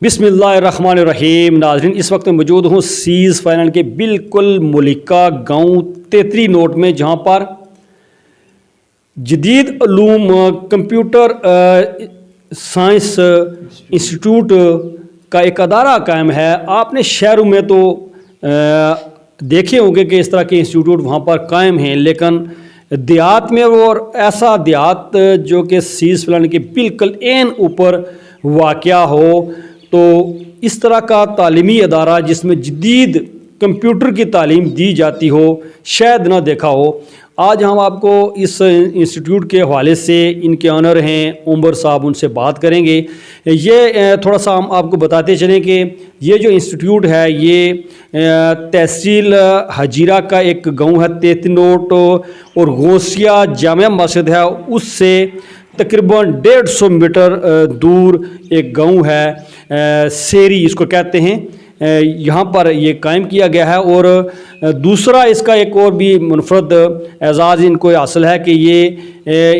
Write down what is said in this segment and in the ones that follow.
بسم اللہ الرحمن الرحیم. ناظرین اس وقت میں موجود ہوں سیز فائنل کے بالکل ملکہ گاؤں تیتری نوٹ میں، جہاں پر جدید علوم کمپیوٹر سائنس انسٹیٹیوٹ کا ایک ادارہ قائم ہے. آپ نے شہروں میں تو دیکھے ہوں گے کہ اس طرح کے انسٹیٹیوٹ وہاں پر قائم ہیں، لیکن دیہات میں اور ایسا دیہات جو کہ سیز فائنل کے بالکل عین اوپر واقع ہو، تو اس طرح کا تعلیمی ادارہ جس میں جدید کمپیوٹر کی تعلیم دی جاتی ہو شاید نہ دیکھا ہو. آج ہم آپ کو اس انسٹیٹیوٹ کے حوالے سے ان کے آنر ہیں عمر صاحب، ان سے بات کریں گے. یہ تھوڑا سا ہم آپ کو بتاتے چلیں کہ یہ جو انسٹیٹیوٹ ہے یہ تحصیل حجیرہ کا ایک گاؤں ہے تیتری نوٹ، اور غوثیہ جامع مسجد ہے اس سے تقریباً 150 میٹر دور ایک گاؤں ہے سیری اس کو کہتے ہیں. یہاں پر یہ قائم کیا گیا ہے، اور دوسرا اس کا ایک اور بھی منفرد اعزاز ان کو حاصل ہے کہ یہ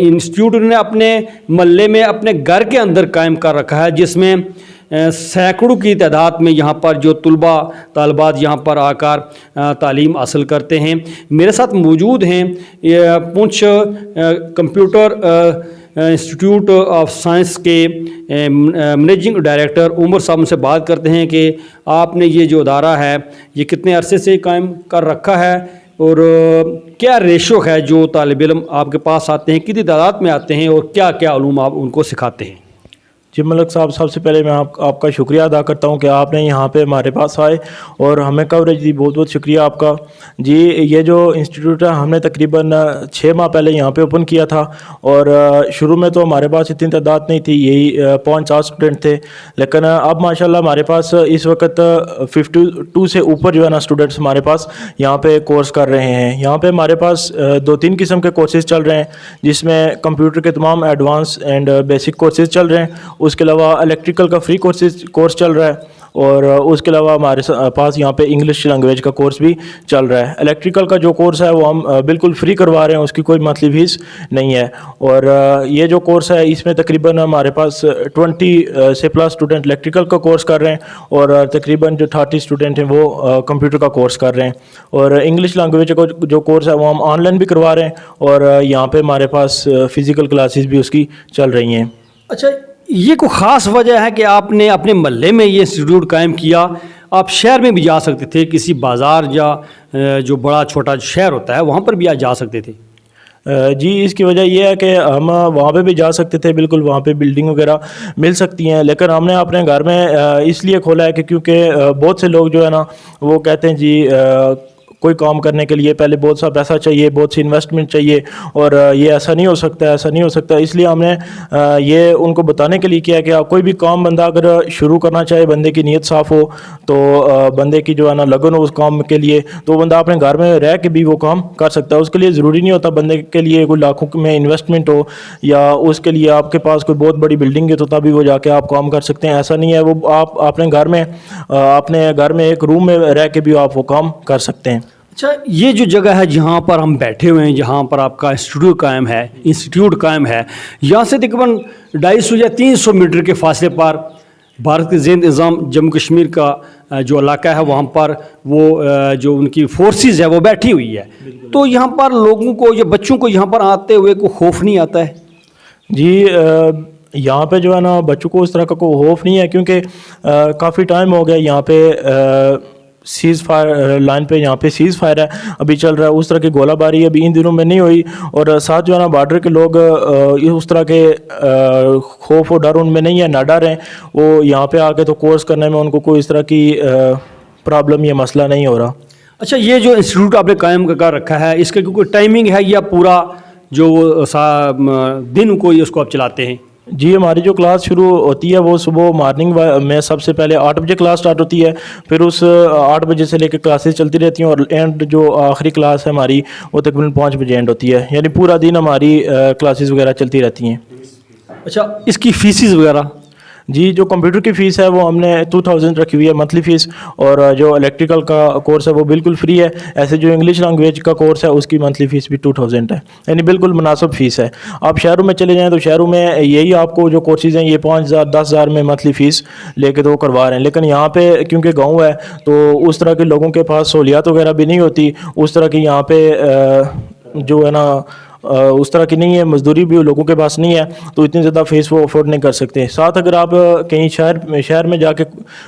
انسٹیٹیوٹ نے اپنے محلے میں اپنے گھر کے اندر قائم کر رکھا ہے، جس میں سینکڑوں کی تعداد میں یہاں پر جو طالبات یہاں پر آ کر تعلیم حاصل کرتے ہیں. میرے ساتھ موجود ہیں پونچھ کمپیوٹر انسٹیٹیوٹ آف سائنس کے منیجنگ ڈائریکٹر عمر صاحب سے بات کرتے ہیں کہ آپ نے یہ جو ادارہ ہے یہ کتنے عرصے سے قائم کر رکھا ہے، اور کیا ریشو ہے جو طالب علم آپ کے پاس آتے ہیں، کتنی تعداد میں آتے ہیں، اور کیا کیا علوم آپ ان کو سکھاتے ہیں. جی ملک صاحب، سب سے پہلے میں آپ کا شکریہ ادا کرتا ہوں کہ آپ نے یہاں پہ ہمارے پاس آئے اور ہمیں کوریج دی. بہت بہت شکریہ آپ کا. جی یہ جو انسٹیٹیوٹ ہے ہم نے تقریباً 6 ماہ پہلے یہاں پہ اوپن کیا تھا، اور شروع میں تو ہمارے پاس اتنی تعداد نہیں تھی، یہی 5-4 اسٹوڈنٹ تھے. لیکن اب ماشاءاللہ ہمارے پاس اس وقت 52 سے اوپر جو ہے نا اسٹوڈنٹس ہمارے پاس یہاں پہ کورس کر رہے ہیں. یہاں پہ ہمارے پاس 2-3 قسم کے کورسز چل رہے ہیں، جس میں کمپیوٹر کے تمام ایڈوانس اینڈ بیسک کورسز چل رہے ہیں. اس کے علاوہ الیکٹریکل کا فری کورس چل رہا ہے، اور اس کے علاوہ ہمارے پاس یہاں پہ انگلش لینگویج کا کورس بھی چل رہا ہے. الیکٹریکل کا جو کورس ہے وہ ہم بالکل فری کروا رہے ہیں، اس کی کوئی منتھلی فیس نہیں ہے. اور یہ جو کورس ہے اس میں تقریباً ہمارے پاس 20 سے پلس اسٹوڈنٹ الیکٹریکل کا کورس کر رہے ہیں، اور تقریباً جو 30 اسٹوڈنٹ ہیں وہ کمپیوٹر کا کورس کر رہے ہیں. اور انگلش لینگویج کا جو کورس ہے وہ ہم آن لائن بھی کروا رہے ہیں، اور یہاں پہ ہمارے پاس فزیکل کلاسز بھی اس کی چل رہی ہیں. اچھا، یہ کوئی خاص وجہ ہے کہ آپ نے اپنے محلے میں یہ انسٹیٹیوٹ قائم کیا؟ آپ شہر میں بھی جا سکتے تھے، کسی بازار یا جو بڑا چھوٹا شہر ہوتا ہے وہاں پر بھی جا سکتے تھے. جی اس کی وجہ یہ ہے کہ ہم وہاں پہ بھی جا سکتے تھے، بالکل وہاں پہ بلڈنگ وغیرہ مل سکتی ہیں، لیکن ہم نے اپنے گھر میں اس لیے کھولا ہے کہ کیونکہ بہت سے لوگ جو ہے نا وہ کہتے ہیں جی کوئی کام کرنے کے لیے پہلے بہت سا پیسہ چاہیے، بہت سی انویسٹمنٹ چاہیے، اور یہ ایسا نہیں ہو سکتا، ایسا نہیں ہو سکتا. اس لیے ہم نے یہ ان کو بتانے کے لیے کیا کہ آپ کوئی بھی کام بندہ اگر شروع کرنا چاہے، بندے کی نیت صاف ہو، تو بندے کی جو ہے نا لگن ہو اس کام کے لیے، تو بندہ اپنے گھر میں رہ کے بھی وہ کام کر سکتا ہے. اس کے لیے ضروری نہیں ہوتا بندے کے لیے کوئی لاکھوں میں انویسٹمنٹ ہو، یا اس کے لیے آپ کے پاس کوئی بہت بڑی بلڈنگ ہے تو تبھی وہ جا کے آپ کام کر سکتے ہیں. ایسا نہیں ہے، وہ آپ اپنے گھر میں ایک روم میں رہ کے بھی آپ وہ کام کر سکتے ہیں. اچھا، یہ جو جگہ ہے جہاں پر ہم بیٹھے ہوئے ہیں، جہاں پر آپ کا انسٹیٹیوٹ قائم ہے، یہاں سے تقریباً 250 یا 300 میٹر کے فاصلے پر بھارت کے زیر انتظام جموں کشمیر کا جو علاقہ ہے وہاں پر وہ جو ان کی فورسز ہے وہ بیٹھی ہوئی ہے. تو یہاں پر لوگوں کو یا بچوں کو یہاں پر آتے ہوئے کوئی خوف نہیں آتا ہے؟ جی یہاں پہ جو ہے نا بچوں کو اس طرح کا کوئی خوف نہیں ہے، کیونکہ کافی ٹائم ہو گیا یہاں پہ سیز فائر لائن پہ، یہاں پہ سیز فائر ہے ابھی چل رہا ہے. اس طرح کی گولہ باری ابھی ان دنوں میں نہیں ہوئی، اور ساتھ جو ہے نا بارڈر کے لوگ اس طرح کے خوف و ڈر ان میں نہیں ہے، نہ ڈر ہیں. وہ یہاں پہ آ کے تو کورس کرنے میں ان کو کوئی اس طرح کی پرابلم یا مسئلہ نہیں ہو رہا. اچھا، یہ جو انسٹیٹیوٹ آپ نے قائم کر رکھا ہے اس کا کوئی ٹائمنگ ہے یا پورا جو دن کو اس کو آپ چلاتے ہیں؟ جی ہماری جو کلاس شروع ہوتی ہے وہ صبح مارننگ میں سب سے پہلے 8 بجے کلاس سٹارٹ ہوتی ہے، پھر اس 8 بجے سے لے کے کلاسز چلتی رہتی ہیں، اور اینڈ جو آخری کلاس ہے ہماری وہ تقریباً 5 بجے اینڈ ہوتی ہے. یعنی پورا دن ہماری کلاسز وغیرہ چلتی رہتی ہیں. اچھا، اس کی فیسز وغیرہ؟ جی جو کمپیوٹر کی فیس ہے وہ ہم نے 2000 رکھی ہوئی ہے منتھلی فیس, اور جو الیکٹریکل کا کورس ہے وہ بالکل فری ہے. ایسے جو انگلش لینگویج کا کورس ہے اس کی منتھلی فیس بھی 2000 ہے, یعنی بالکل مناسب فیس ہے. آپ شہروں میں چلے جائیں تو شہروں میں یہی آپ کو جو کورسز ہیں یہ 5000 10,000 میں منتھلی فیس لے کے تو کروا رہے ہیں. لیکن یہاں پہ کیونکہ گاؤں ہے تو اس طرح کے لوگوں کے پاس سہولیات وغیرہ بھی نہیں ہوتی, اس طرح کی یہاں پہ جو ہے نا اس طرح کی نہیں ہے, مزدوری بھی لوگوں کے پاس نہیں ہے, تو اتنی زیادہ فیس وہ افورڈ نہیں کر سکتے. ساتھ اگر آپ کہیں شہر میں جا کے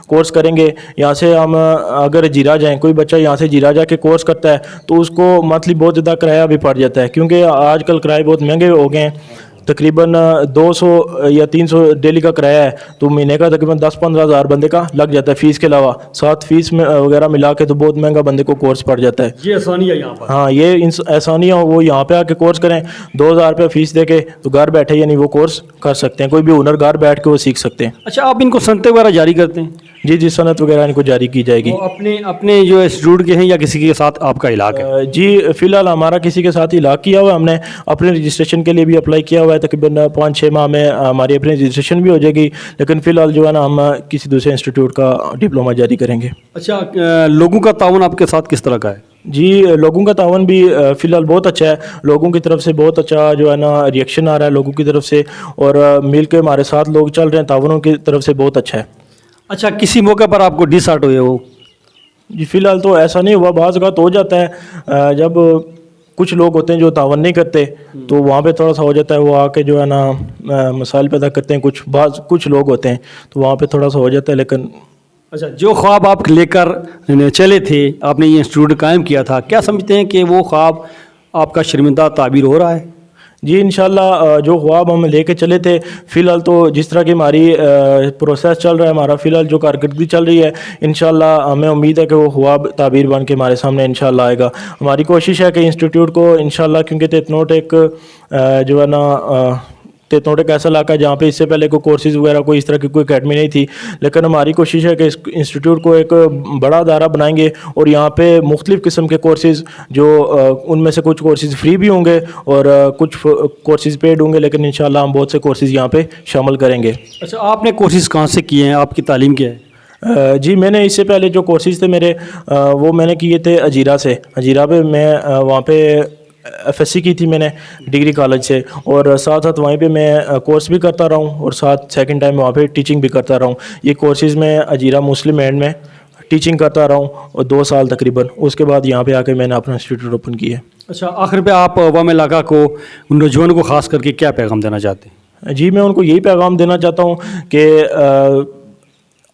کورس کریں گے, یہاں سے ہم اگر جیرا جائیں, کوئی بچہ یہاں سے جیرا جا کے کورس کرتا ہے تو اس کو منتھلی بہت زیادہ کرایہ بھی پڑ جاتا ہے, کیونکہ آج کل کرائے بہت مہنگے ہو گئے ہیں. تقریباً 200 یا 300 ڈیلی کا کرایہ ہے, تو مہینے کا تقریباً 10-15 ہزار بندے کا لگ جاتا ہے فیس کے علاوہ. ساتھ فیس میں وغیرہ ملا کے تو بہت مہنگا بندے کو کورس پڑ جاتا ہے. یہ آسانی ہے یہاں پر. ہاں یہ آسانیاں وہ یہاں پہ آ کے کورس کریں, 2000 روپے فیس دے کے تو گھر بیٹھے یعنی وہ کورس کر سکتے ہیں, کوئی بھی ہنر گھر بیٹھ کے وہ سیکھ سکتے ہیں. اچھا, آپ ان کو سنتے وغیرہ جاری کرتے ہیں؟ جی صنعت وغیرہ ان کو جاری کی جائے گی. وہ اپنے جو انسٹیٹیوٹ کے ہیں یا کسی کے ساتھ آپ کا علاقہ ہے؟ جی فی الحال ہمارا کسی کے ساتھ ہی لاک کیا ہوا ہے, ہم نے اپنے رجسٹریشن کے لیے بھی اپلائی کیا ہوا ہے. تقریباً 5-6 ماہ میں ہماری اپنی رجسٹریشن بھی ہو جائے گی, لیکن فی الحال جو ہے نا ہم کسی دوسرے انسٹیٹیوٹ کا ڈپلومہ جاری کریں گے. اچھا, لوگوں کا تعاون آپ کے ساتھ کس طرح کا ہے؟ جی لوگوں کا تعاون بھی فی الحال بہت اچھا ہے, لوگوں کی طرف سے بہت اچھا جو ہے نا ریئیکشن آ رہا ہے لوگوں کی طرف سے, اور مل کے ہمارے ساتھ لوگ چل رہے ہیں, تعاونوں کی طرف سے بہت اچھا ہے. اچھا, کسی موقع پر آپ کو ڈس آرٹ ہوئے ہو؟ جی فی الحال تو ایسا نہیں ہوا, بعض اوقات ہو جاتا ہے جب کچھ لوگ ہوتے ہیں جو تعاون نہیں کرتے تو وہاں پہ تھوڑا سا ہو جاتا ہے, وہ آ کے جو ہے نا مسائل پیدا کرتے ہیں. کچھ لوگ ہوتے ہیں تو وہاں پہ تھوڑا سا ہو جاتا ہے. لیکن اچھا, جو خواب آپ لے کر چلے تھے, آپ نے یہ انسٹیٹیوٹ قائم کیا تھا, کیا سمجھتے ہیں کہ وہ خواب آپ کا شرمندہ تعبیر ہو رہا ہے؟ جی انشاءاللہ جو خواب ہم لے کے چلے تھے, فی الحال تو جس طرح کی ہماری پروسیس چل رہا ہے, ہمارا فی الحال جو کارکردگی چل رہی ہے, انشاءاللہ ہمیں امید ہے کہ وہ خواب تعبیر بن کے ہمارے سامنے انشاءاللہ آئے گا. ہماری کوشش ہے کہ انسٹیٹیوٹ کو انشاءاللہ, کیونکہ تیتنوٹ ایک جو ہے نا تیتنوٹ ایک ایسا علاقہ ہے جہاں پہ اس سے پہلے کوئی کورسز وغیرہ کوئی اس طرح کی کوئی اکیڈمی نہیں تھی, لیکن ہماری کوشش ہے کہ اس انسٹیٹیوٹ کو ایک بڑا ادارہ بنائیں گے, اور یہاں پہ مختلف قسم کے کورسز جو ان میں سے کچھ کورسز فری بھی ہوں گے اور کچھ کورسز پیڈ ہوں گے, لیکن انشاءاللہ ہم بہت سے کورسز یہاں پہ شامل کریں گے. اچھا, آپ نے کورسز کہاں سے کیے ہیں, آپ کی تعلیم کیا ہے؟ جی میں نے اس سے پہلے جو کورسز تھے میرے وہ میں نے کیے تھے اجیرا سے. اجیرا پہ میں وہاں پہ ایف ایس سی کی تھی میں نے ڈگری کالج سے, اور ساتھ ساتھ وہیں پہ میں کورس بھی کرتا رہا ہوں, اور ساتھ سیکنڈ ٹائم وہاں پہ ٹیچنگ بھی کرتا رہا ہوں. یہ کورسز میں اجیرا مسلم اینڈ میں ٹیچنگ کرتا رہا ہوں, اور 2 سال تقریباً. اس کے بعد یہاں پہ آ کے میں نے اپنا انسٹیٹیوٹ اوپن کیا. اچھا, آخر پہ آپ عوام علاقہ کو, نوجوانوں کو خاص کر کے کیا پیغام دینا چاہتے ہیں؟ جی میں ان کو یہی پیغام دینا چاہتا ہوں کہ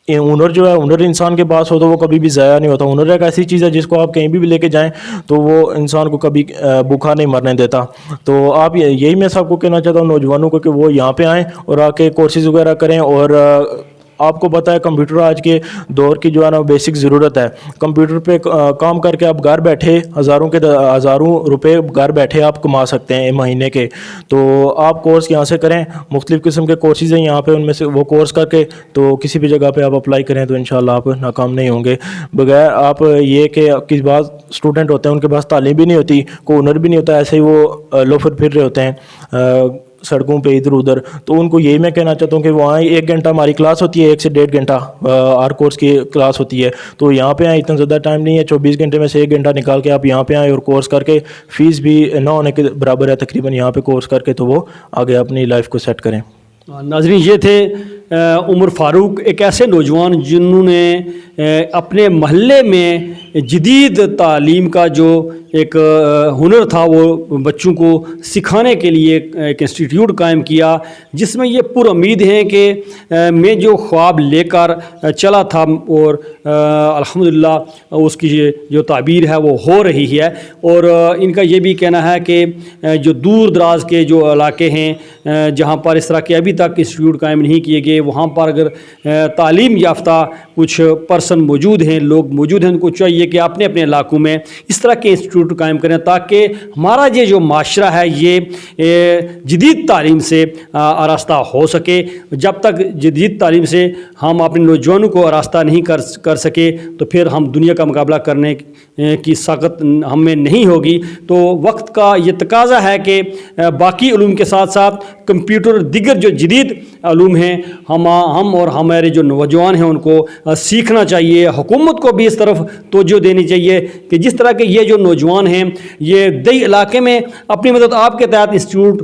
ہنر جو ہے, ہنر انسان کے پاس ہو تو وہ کبھی بھی ضائع نہیں ہوتا. ہنر ایک ایسی چیز ہے جس کو آپ کہیں بھی لے کے جائیں تو وہ انسان کو کبھی بھوکا نہیں مرنے دیتا. تو آپ یہی میں سب کو کہنا چاہتا ہوں نوجوانوں کو کہ وہ یہاں پہ آئیں اور آ کے کورسز وغیرہ کریں. اور آپ کو پتہ ہے کمپیوٹر آج کے دور کی جو ہے نا بیسک ضرورت ہے. کمپیوٹر پہ کام کر کے آپ گھر بیٹھے ہزاروں روپے گھر بیٹھے آپ کما سکتے ہیں مہینے کے. تو آپ کورس یہاں سے کریں, مختلف قسم کے کورسز ہیں یہاں پہ, ان میں سے وہ کورس کر کے تو کسی بھی جگہ پہ آپ اپلائی کریں تو انشاءاللہ آپ ناکام نہیں ہوں گے. بغیر آپ یہ کہ کس بعض اسٹوڈنٹ ہوتے ہیں ان کے پاس تعلیم بھی نہیں ہوتی, کوئی ہنر بھی نہیں ہوتا, ایسے ہی وہ لوفر پھر رہے ہوتے ہیں سڑکوں پہ ادھر ادھر. تو ان کو یہی میں کہنا چاہتا ہوں کہ وہاں 1 گھنٹہ ہماری کلاس ہوتی ہے, 1 سے 1.5 گھنٹہ ہر کورس کی کلاس ہوتی ہے. تو یہاں پہ آئیں, اتنا زیادہ ٹائم نہیں ہے, 24 گھنٹے میں سے 1 گھنٹہ نکال کے آپ یہاں پہ آئیں اور کورس کر کے, فیس بھی نہ ہونے کے برابر ہے تقریباً, یہاں پہ کورس کر کے تو وہ آگے اپنی لائف کو سیٹ کریں. ناظرین, یہ تھے عمر فاروق, ایک ایسے نوجوان جنہوں نے اپنے محلے میں جدید تعلیم کا جو ایک ہنر تھا وہ بچوں کو سکھانے کے لیے ایک انسٹیٹیوٹ قائم کیا, جس میں یہ پر امید ہیں کہ میں جو خواب لے کر چلا تھا اور الحمدللہ اس کی جو تعبیر ہے وہ ہو رہی ہے. اور ان کا یہ بھی کہنا ہے کہ جو دور دراز کے جو علاقے ہیں جہاں پر اس طرح کے ابھی تک انسٹیٹیوٹ قائم نہیں کیے گئے, وہاں پر اگر تعلیم یافتہ کچھ پرسن موجود ہیں، لوگ موجود ہیں، ان کو چاہیے کہ اپنے اپنے علاقوں میں اس طرح کے انسٹیٹیوٹ قائم کریں تاکہ ہمارا یہ جو معاشرہ ہے یہ جدید تعلیم سے آراستہ ہو سکے۔ جب تک جدید تعلیم سے ہم اپنے نوجوانوں کو آراستہ نہیں کر سکے تو پھر ہم دنیا کا مقابلہ کرنے کی طاقت ہم میں نہیں ہوگی۔ تو وقت کا یہ تقاضا ہے کہ باقی علوم کے ساتھ ساتھ کمپیوٹر دیگر جو جدید علوم ہیں ہم اور ہمارے جو نوجوان ہیں ان کو سیکھنا چاہیے۔ حکومت کو بھی اس طرف توجہ دینی چاہیے کہ جس طرح کے یہ جو نوجوان ہیں یہ دیہی علاقے میں اپنی مدد آپ کے تحت انسٹیٹیوٹ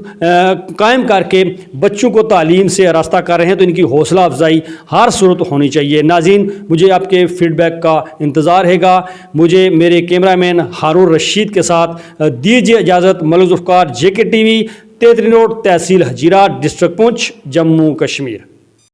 قائم کر کے بچوں کو تعلیم سے آراستہ کر رہے ہیں، تو ان کی حوصلہ افزائی ہر صورت ہونی چاہیے۔ ناظرین، مجھے آپ کے فیڈ بیک کا انتظار ہے گا۔ مجھے میرے کیمرہ مین ہارون رشید کے ساتھ دیجیے اجازت۔ ملک ذوالفقار، JK TV، تیتری روڈ، تحصیل حجیرہ، ڈسٹرکٹ پونچھ، جموں کشمیر۔